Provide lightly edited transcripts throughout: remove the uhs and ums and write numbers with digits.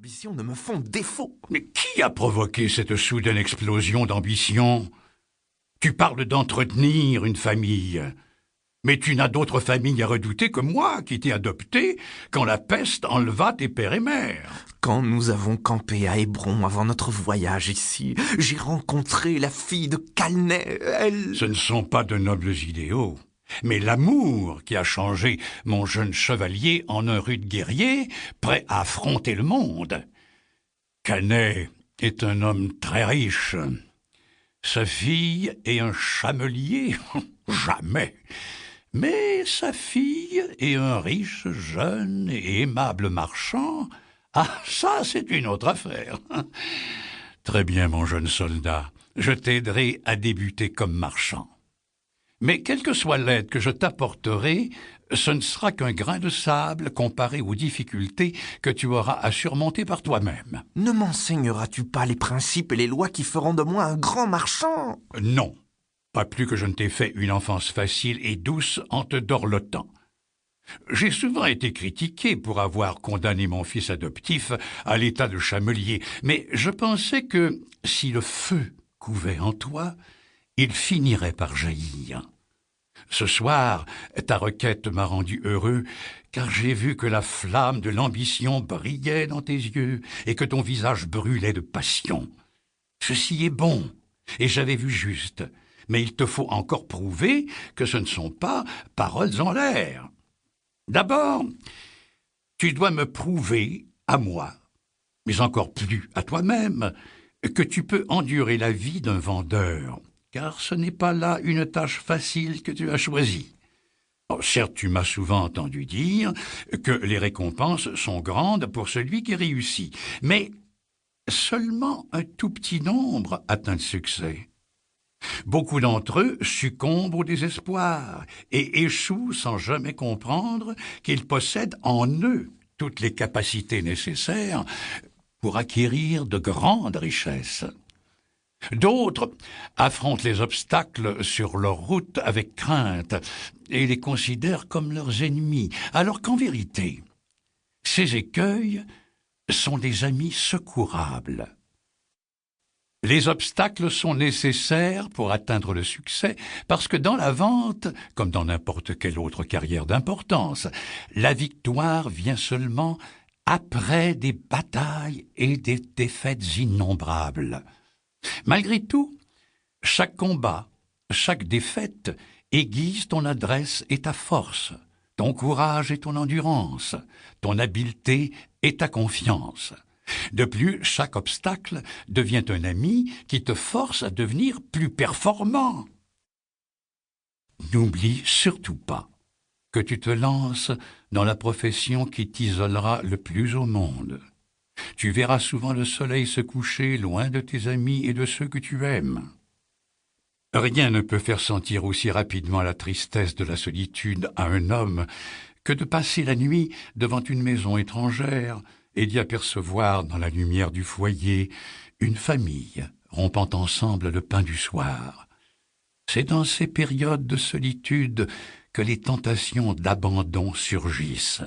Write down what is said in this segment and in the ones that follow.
ambitions ne me font défaut. Mais qui a provoqué cette soudaine explosion d'ambition? Tu parles d'entretenir une famille. Mais tu n'as d'autre famille à redouter que moi, qui t'ai adopté quand la peste enleva tes pères et mères. Quand nous avons campé à Hébron avant notre voyage ici, j'ai rencontré la fille de Calnet. Ce ne sont pas de nobles idéaux, mais l'amour qui a changé mon jeune chevalier en un rude guerrier, prêt à affronter le monde. Calnet est un homme très riche. Sa fille est un chamelier? Jamais. Mais sa fille est un riche, jeune et aimable marchand. Ah, ça, c'est une autre affaire. Très bien, mon jeune soldat. Je t'aiderai à débuter comme marchand. Mais quelle que soit l'aide que je t'apporterai, ce ne sera qu'un grain de sable comparé aux difficultés que tu auras à surmonter par toi-même. Ne m'enseigneras-tu pas les principes et les lois qui feront de moi un grand marchand? Non. Pas plus que je ne t'ai fait une enfance facile et douce en te dorlotant. J'ai souvent été critiqué pour avoir condamné mon fils adoptif à l'état de chamelier, mais je pensais que, si le feu couvait en toi, il finirait par jaillir. Ce soir, ta requête m'a rendu heureux, car j'ai vu que la flamme de l'ambition brillait dans tes yeux et que ton visage brûlait de passion. Ceci est bon, et j'avais vu juste. Mais il te faut encore prouver que ce ne sont pas paroles en l'air. D'abord, tu dois me prouver, à moi, mais encore plus à toi-même, que tu peux endurer la vie d'un vendeur, car ce n'est pas là une tâche facile que tu as choisie. Certes, tu m'as souvent entendu dire que les récompenses sont grandes pour celui qui réussit, mais seulement un tout petit nombre atteint le succès. Beaucoup d'entre eux succombent au désespoir et échouent sans jamais comprendre qu'ils possèdent en eux toutes les capacités nécessaires pour acquérir de grandes richesses. D'autres affrontent les obstacles sur leur route avec crainte et les considèrent comme leurs ennemis, alors qu'en vérité, ces écueils sont des amis secourables. Les obstacles sont nécessaires pour atteindre le succès parce que dans la vente, comme dans n'importe quelle autre carrière d'importance, la victoire vient seulement après des batailles et des défaites innombrables. Malgré tout, chaque combat, chaque défaite aiguise ton adresse et ta force, ton courage et ton endurance, ton habileté et ta confiance. De plus, chaque obstacle devient un ami qui te force à devenir plus performant. N'oublie surtout pas que tu te lances dans la profession qui t'isolera le plus au monde. Tu verras souvent le soleil se coucher loin de tes amis et de ceux que tu aimes. Rien ne peut faire sentir aussi rapidement la tristesse de la solitude à un homme que de passer la nuit devant une maison étrangère et d'y apercevoir dans la lumière du foyer une famille rompant ensemble le pain du soir. C'est dans ces périodes de solitude que les tentations d'abandon surgissent.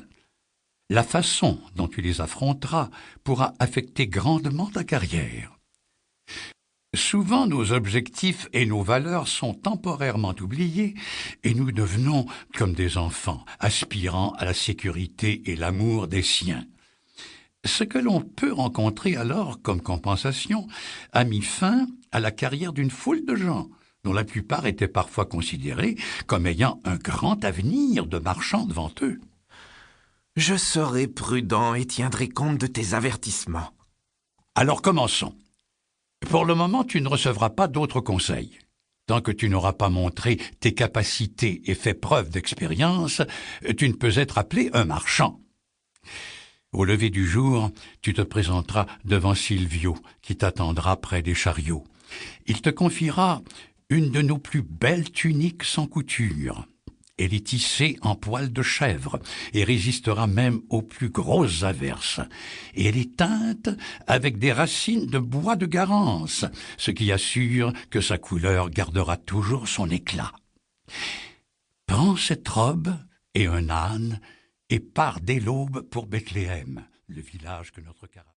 La façon dont tu les affronteras pourra affecter grandement ta carrière. Souvent, nos objectifs et nos valeurs sont temporairement oubliés et nous devenons comme des enfants, aspirant à la sécurité et l'amour des siens. Ce que l'on peut rencontrer alors comme compensation a mis fin à la carrière d'une foule de gens, dont la plupart étaient parfois considérés comme ayant un grand avenir de marchands devant eux. Je serai prudent et tiendrai compte de tes avertissements. Alors commençons. Pour le moment, tu ne recevras pas d'autres conseils. Tant que tu n'auras pas montré tes capacités et fait preuve d'expérience, tu ne peux être appelé un marchand. Au lever du jour, tu te présenteras devant Silvio, qui t'attendra près des chariots. Il te confiera une de nos plus belles tuniques sans couture. Elle est tissée en poil de chèvre et résistera même aux plus grosses averses. Et elle est teinte avec des racines de bois de garance, ce qui assure que sa couleur gardera toujours son éclat. Prends cette robe et un âne et pars dès l'aube pour Bethléem, le village que notre caravane